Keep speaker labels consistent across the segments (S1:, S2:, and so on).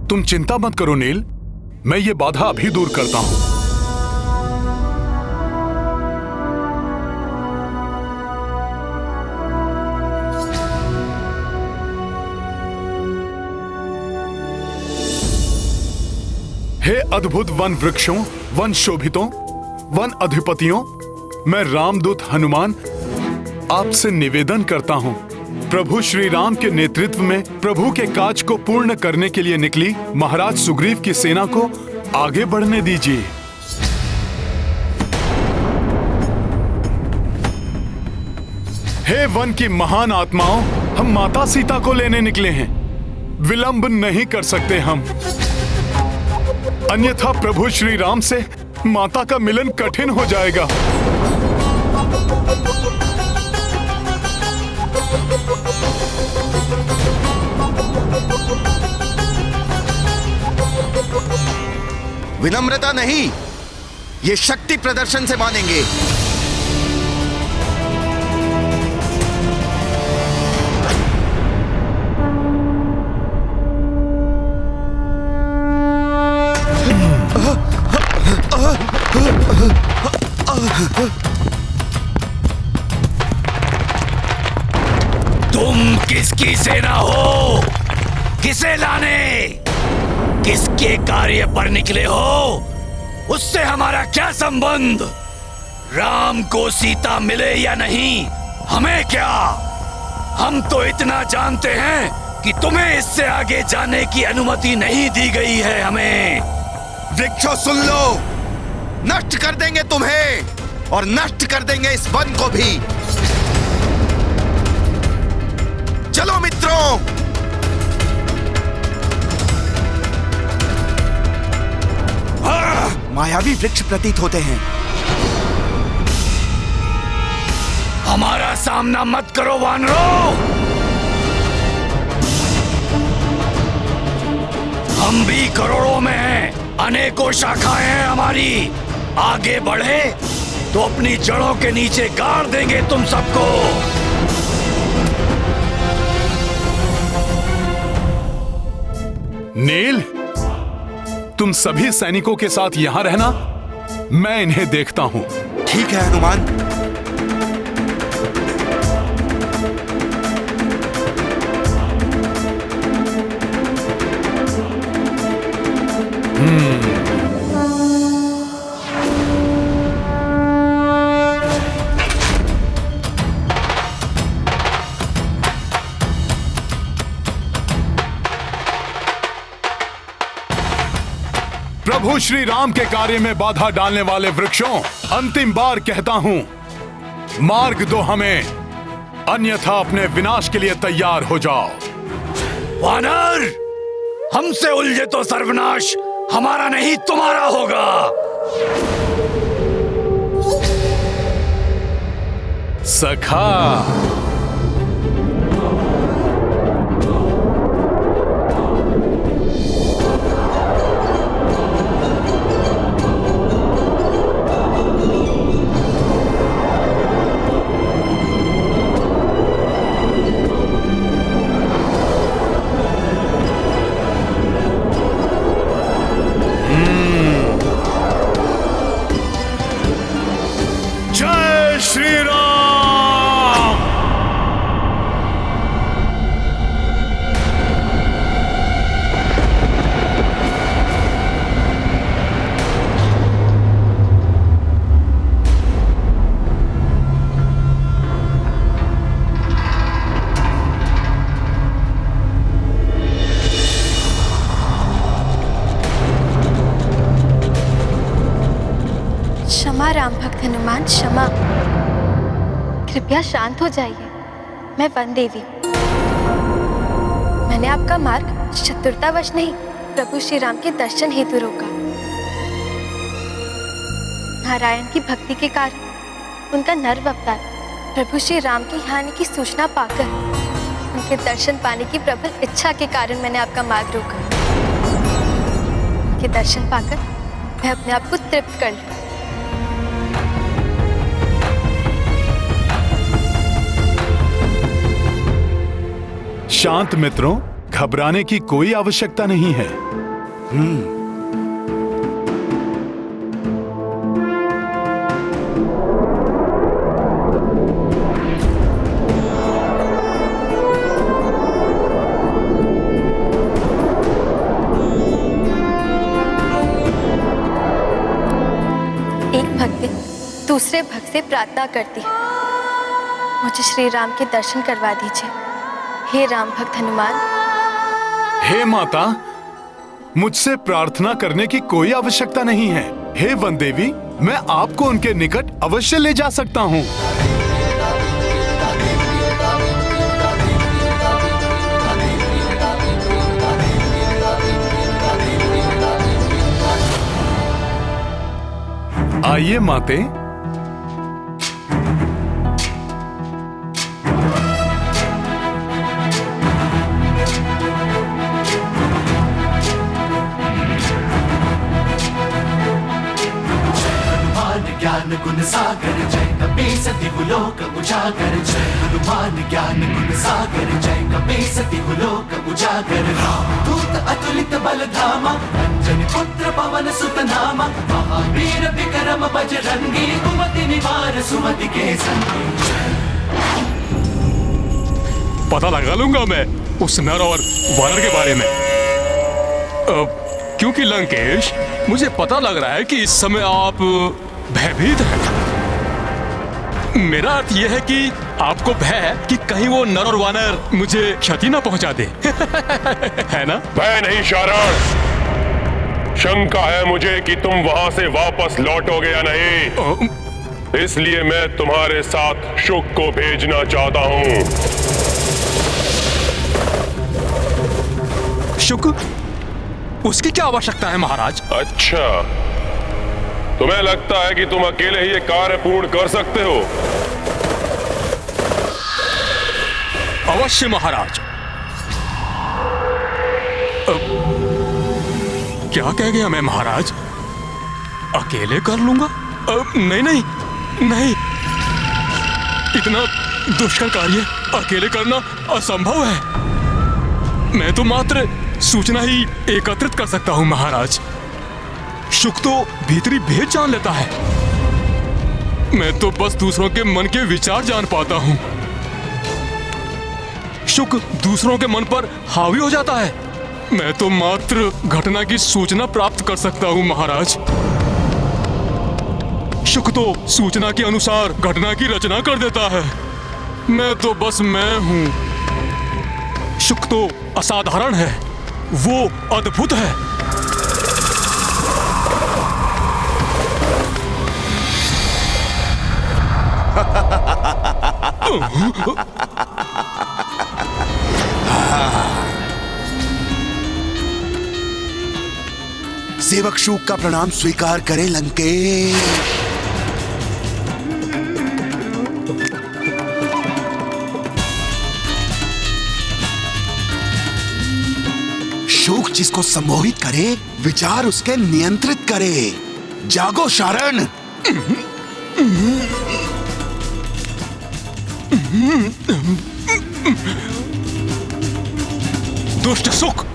S1: तुम चिंता मत करो नील, मैं ये बाधा अभी दूर करता हूं। हे अद्भुत वन वृक्षों, वन शोभितों, वन अधिपतियों, मैं रामदूत हनुमान आपसे निवेदन करता हूं। प्रभु श्री राम के नेतृत्व में प्रभु के काज को पूर्ण करने के लिए निकली महाराज सुग्रीव की सेना को आगे बढ़ने दीजिए। हे वन की महान आत्माओं, हम माता सीता को लेने निकले हैं। विलंब नहीं कर सकते हम, अन्यथा प्रभु श्री राम से माता का मिलन कठिन हो जाएगा।
S2: विनम्रता नहीं, ये शक्ति प्रदर्शन से मानेंगे।
S3: तुम किसकी सेना हो? किसे लाने, किसके कार्य पर निकले हो? उससे हमारा क्या संबंध? राम को सीता मिले या नहीं, हमें क्या? हम तो इतना जानते हैं कि तुम्हें इससे आगे जाने की अनुमति नहीं दी गई है हमें।
S2: वृक्षों सुन लो, नष्ट कर देंगे तुम्हें और नष्ट कर देंगे इस वन को भी। चलो मित्रों, मायावी वृक्ष प्रतीत होते हैं।
S3: हमारा सामना मत करो वानरों, हम भी करोड़ों में हैं, अनेकों शाखाएं हैं हमारी। आगे बढ़े तो अपनी जड़ों के नीचे गाड़ देंगे तुम सबको।
S1: नील, तुम सभी सैनिकों के साथ यहां रहना, मैं इन्हें देखता हूं।
S2: ठीक है हनुमान।
S1: प्रभु श्री राम के कार्य में बाधा डालने वाले वृक्षों, अंतिम बार कहता हूं, मार्ग दो हमें, अन्यथा अपने विनाश के लिए तैयार हो जाओ।
S3: वानर, हमसे उलझे तो सर्वनाश हमारा नहीं तुम्हारा होगा।
S1: सखा, श्री राम।
S4: क्षमा राम भक्त हनुमान, क्षमा। कृपया शांत हो जाइए। मैं वन देवी, मैंने आपका मार्ग चतुरतावश नहीं, प्रभु श्री राम के दर्शन हेतु रोका। नारायण की भक्ति के कारण उनका नर्व अवतार प्रभु श्री राम के यहाँ आने की सूचना पाकर, उनके दर्शन पाने की प्रबल इच्छा के कारण मैंने आपका मार्ग रोका। उनके दर्शन पाकर मैं अपने आप को तृप्त कर लूं।
S1: शांत मित्रों, घबराने की कोई आवश्यकता नहीं है।
S4: एक भक्त दूसरे भक्त से प्रार्थना करती है, मुझे श्री राम के दर्शन करवा दीजिए। हे राम भक्त हनुमान।
S1: हे माता, मुझसे प्रार्थना करने की कोई आवश्यकता नहीं है। हे वन देवी, मैं आपको उनके निकट अवश्य ले जा सकता हूँ। आइए माते।
S5: ज्ञान गुण सागर जय कपीस तिहु लोक उजागर। जय हनुमान ज्ञान गुण सागर जय कपीस तिहु लोक उजागर। दूत अतुलित बल धामा अंजनी पुत्र पवन सुत नामा। महावीर विक्रम बजरंगी कुमति निवार सुमति के संगी।
S6: पता लगा लूंगा मैं उस नर और वानर के बारे में, क्योंकि लंकेश, मुझे पता लग रहा है कि इस समय आप भयभीत है। मेरा अर्थ यह है कि आपको भय है कि कहीं वो नर और वानर मुझे क्षति न पहुंचा दे। है ना?
S7: भय नहीं शारण, शंका है मुझे कि तुम वहां से वापस लौटोगे या नहीं। इसलिए मैं तुम्हारे साथ शुक को भेजना चाहता हूं।
S6: शुक? उसकी क्या आवश्यकता है महाराज?
S7: अच्छा, तुम्हें लगता है कि तुम अकेले ही ये कार्य पूर्ण कर सकते हो?
S6: अवश्य महाराज। क्या कह गया मैं महाराज? अकेले कर लूंगा? नहीं नहीं नहीं, इतना दुष्कर कार्य अकेले करना असंभव है। मैं तो मात्र सूचना ही एकत्रित कर सकता हूं महाराज। शुक तो भीतरी भेद जान लेता है, मैं तो बस दूसरों के मन के विचार जान पाता हूं। शुक दूसरों के मन पर हावी हो जाता है, मैं तो मात्र घटना की सूचना प्राप्त कर सकता हूं महाराज। शुक तो सूचना के अनुसार घटना की रचना कर देता है, मैं तो बस मैं हूं। शुक तो असाधारण है, वो अद्भुत है।
S2: सेवक शुक का प्रणाम स्वीकार करें लंकेश। शुक जिसको सम्मोहित करे, विचार उसके नियंत्रित करे। जागो शारण।
S6: दुष्ट शुक,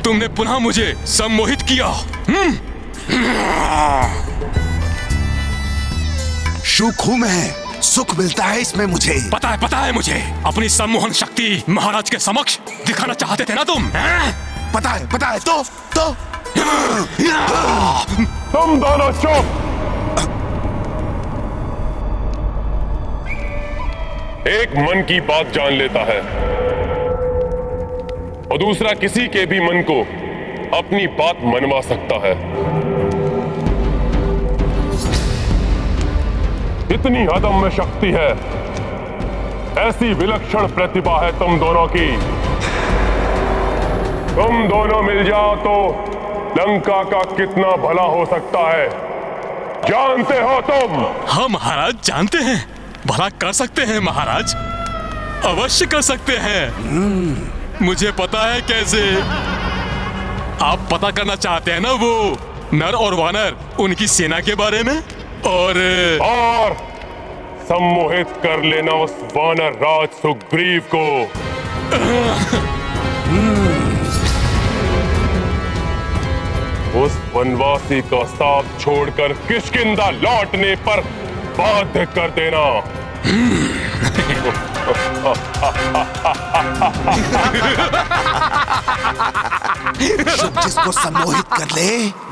S6: तुमने पुनः मुझे सम्मोहित किया।
S2: शुक हूं मैं, सुख मिलता है इसमें मुझे।
S6: पता है मुझे। अपनी सम्मोहन शक्ति महाराज के समक्ष दिखाना चाहते थे ना तुम?
S2: पता है तो
S7: तुम दोनों चुप। एक मन की बात जान लेता है और दूसरा किसी के भी मन को अपनी बात मनवा सकता है। इतनी अदम्य शक्ति है, ऐसी विलक्षण प्रतिभा है तुम दोनों की। तुम दोनों मिल जाओ तो लंका का कितना भला हो सकता है, जानते हो तुम?
S6: हाँ महाराज, जानते हैं। भला कर सकते हैं महाराज, अवश्य कर सकते हैं। मुझे पता है कैसे। आप पता करना चाहते हैं ना वो नर और वानर, उनकी सेना के बारे में, और
S7: सम्मोहित कर लेना उस वानर राज सुग्रीव को। उस वनवासी का साथ छोड़कर किष्किंधा लौटने पर बाध्य कर देना।
S2: शुक जिसको सम्मोहित कर ले,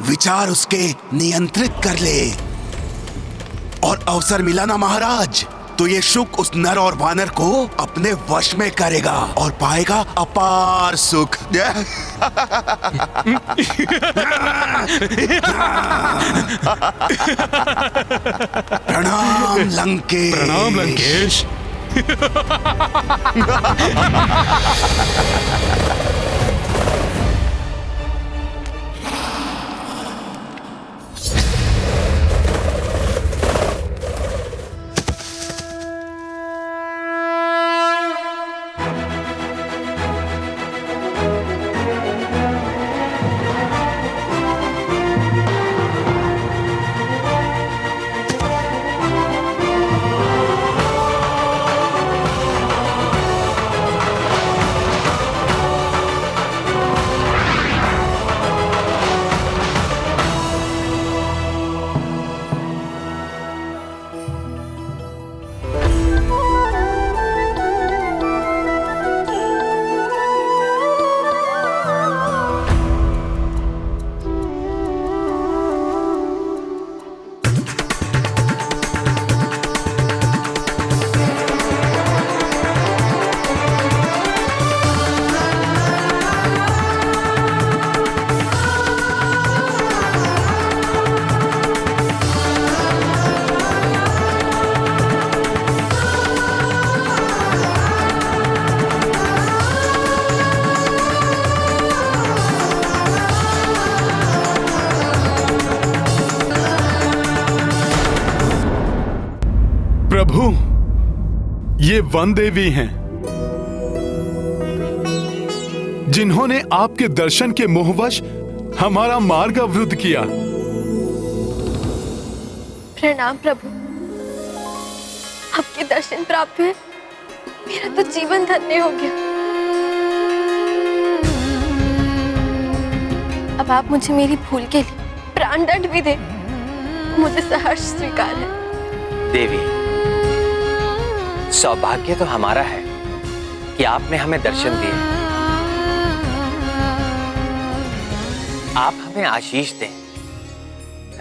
S2: विचार उसके नियंत्रित कर ले, और अवसर मिला ना महाराज, तो ये शुक उस नर और वानर को अपने वश में करेगा और पाएगा अपार सुख। प्रणाम लंकेश।
S6: प्रणाम लंकेश।
S1: प्रभु, ये वन देवी हैं, जिन्होंने आपके दर्शन के मोहवश हमारा मार्ग अवरुद्ध किया।
S4: प्रणाम प्रभु, आपके दर्शन प्राप्त हुए, मेरा तो जीवन धन्य हो गया। अब आप मुझे मेरी भूल के लिए प्राण दंड भी दे, मुझे सहर्ष स्वीकार है।
S8: देवी, सौभाग्य तो हमारा है कि आपने हमें दर्शन दिए। आप हमें आशीष दें,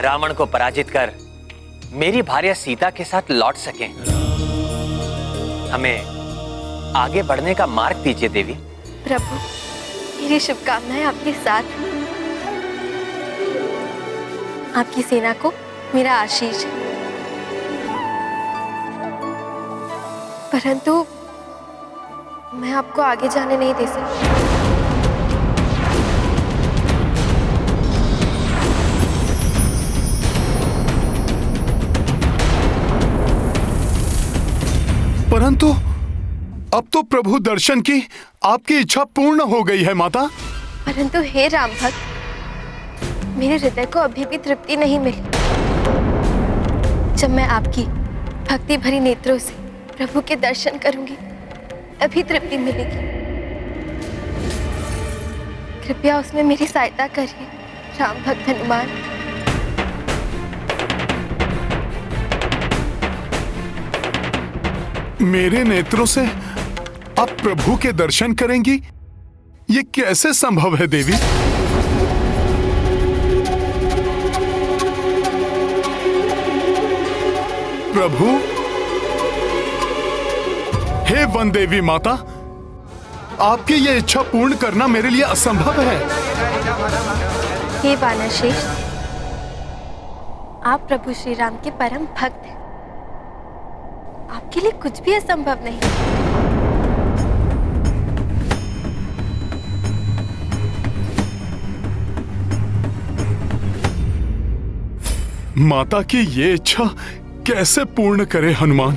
S8: रावण को पराजित कर मेरी भार्या सीता के साथ लौट सकें। हमें आगे बढ़ने का मार्ग दीजिए देवी।
S4: प्रभु, मेरी शुभकामनाएं आपके साथ हैं। आपकी सेना को मेरा आशीष है, परंतु मैं आपको आगे जाने नहीं दे सकती।
S1: परंतु अब तो प्रभु दर्शन की आपकी इच्छा पूर्ण हो गई है माता।
S4: परंतु हे राम भक्त, मेरे हृदय को अभी भी तृप्ति नहीं मिली। जब मैं आपकी भक्ति भरी नेत्रों से प्रभु के दर्शन करूंगी, तभी तृप्ति मिलेगी। कृपया उसमें मेरी सहायता करिए राम भक्त हनुमान।
S1: मेरे नेत्रों से आप प्रभु के दर्शन करेंगी, ये कैसे संभव है देवी? प्रभु, हे वन देवी माता, आपकी ये इच्छा पूर्ण करना मेरे लिए असंभव है।
S4: हे वानर श्रेष्ठ, आप प्रभु श्री राम के परम भक्त हैं। आपके लिए कुछ भी असंभव नहीं।
S1: माता की ये इच्छा कैसे पूर्ण करे हनुमान?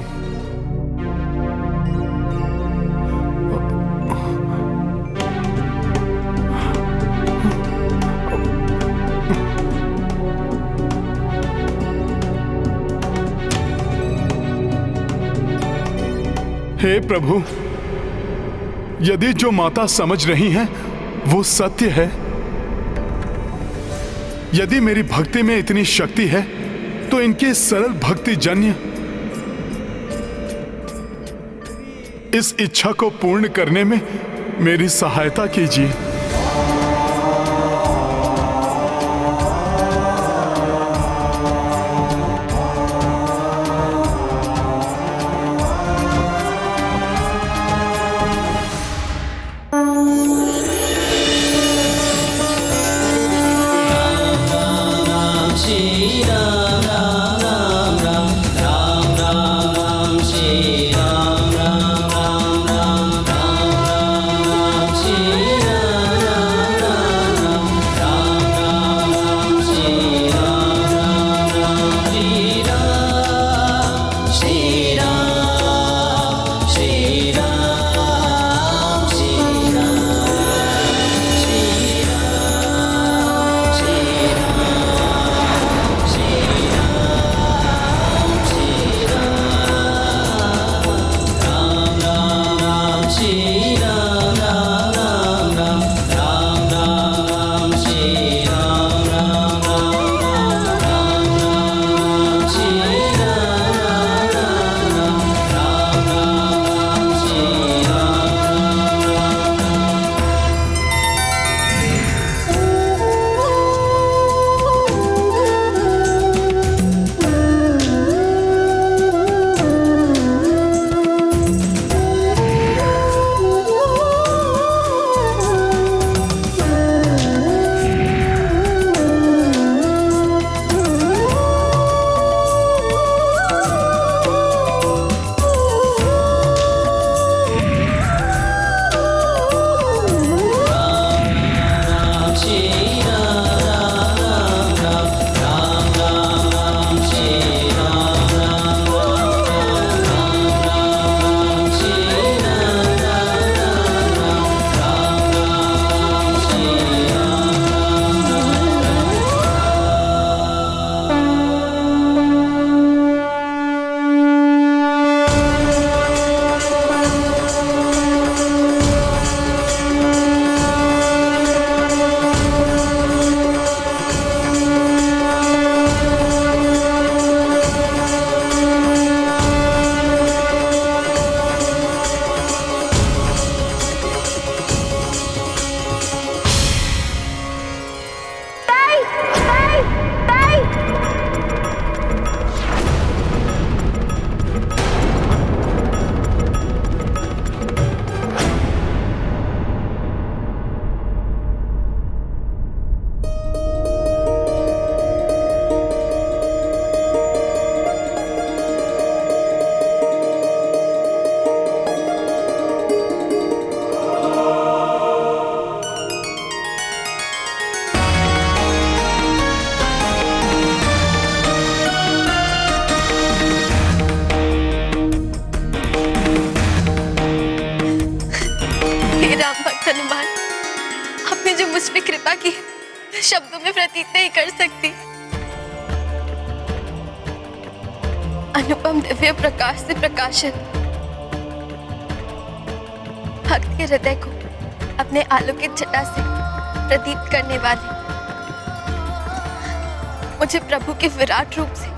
S1: हे प्रभु, यदि जो माता समझ रही हैं वो सत्य है, यदि मेरी भक्ति में इतनी शक्ति है तो इनके सरल भक्ति जन्य इस इच्छा को पूर्ण करने में मेरी सहायता कीजिए।
S4: शब्दों में प्रतीत नहीं कर सकती। अनुपम दिव्य प्रकाश से प्रकाशित भक्त के हृदय को अपने आलोकित छटा से प्रदीप्त करने वाले मुझे प्रभु के विराट रूप से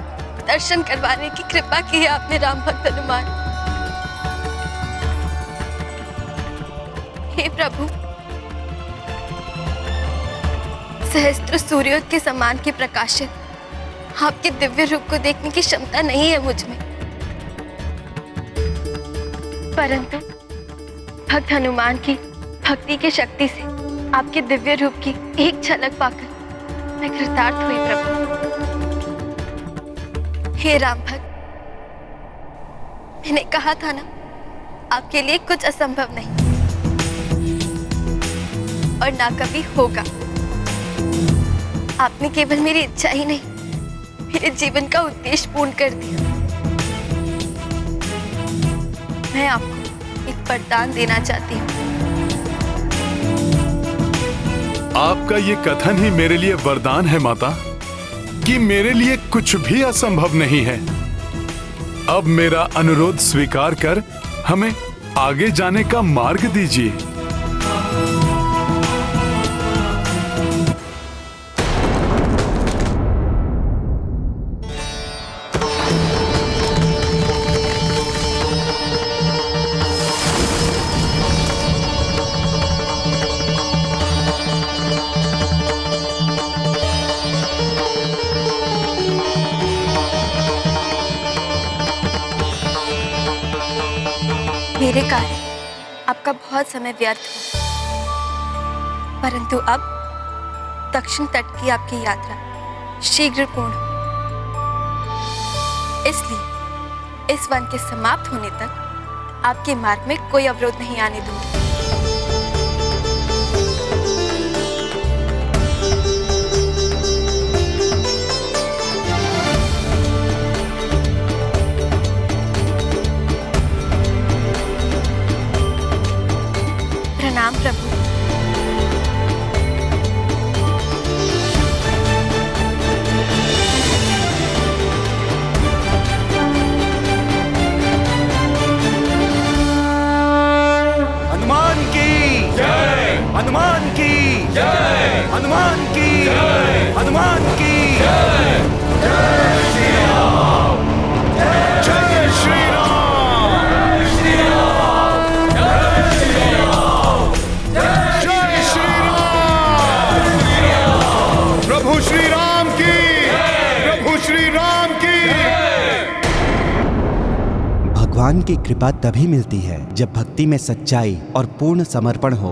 S4: दर्शन करवाने की कृपा की है आपने राम भक्त हनुमान। हे प्रभु, सहस्त्र सूर्योदय के समान के प्रकाशित आपके दिव्य रूप को देखने की क्षमता नहीं है मुझ में, परंतु भक्त हनुमान की भक्ति की शक्ति से आपके दिव्य रूप की एक झलक पाकर मैं कृतार्थ हुई प्रभु। हे राम भक्त, मैंने कहा था ना, आपके लिए कुछ असंभव नहीं और ना कभी होगा। आपने केवल मेरी इच्छा ही नहीं, मेरे जीवन का उद्देश्य पूर्ण कर दिया। मैं आपको एक वरदान देना चाहती हूँ।
S1: आपका ये कथन ही मेरे लिए वरदान है माता, कि मेरे लिए कुछ भी असंभव नहीं है। अब मेरा अनुरोध स्वीकार कर हमें आगे जाने का मार्ग दीजिए।
S4: मेरे कारण आपका बहुत समय व्यर्थ हुआ, परंतु अब दक्षिण तट की आपकी यात्रा शीघ्र पूर्ण हो। इसलिए इस वन के समाप्त होने तक आपके मार्ग में कोई अवरोध नहीं आने दूंगी। प्रणाम प्रभु।
S2: हनुमान की जय, हनुमान की जय, हनुमान की जय, हनुमान की जय, जय श्री राम, जय श्री राम, जय श्री राम, जय श्री राम, जय श्री राम,
S1: प्रभु श्री राम की, प्रभु श्री राम की।
S9: भगवान की कृपा तभी मिलती है जब भक्ति में सच्चाई और पूर्ण समर्पण हो।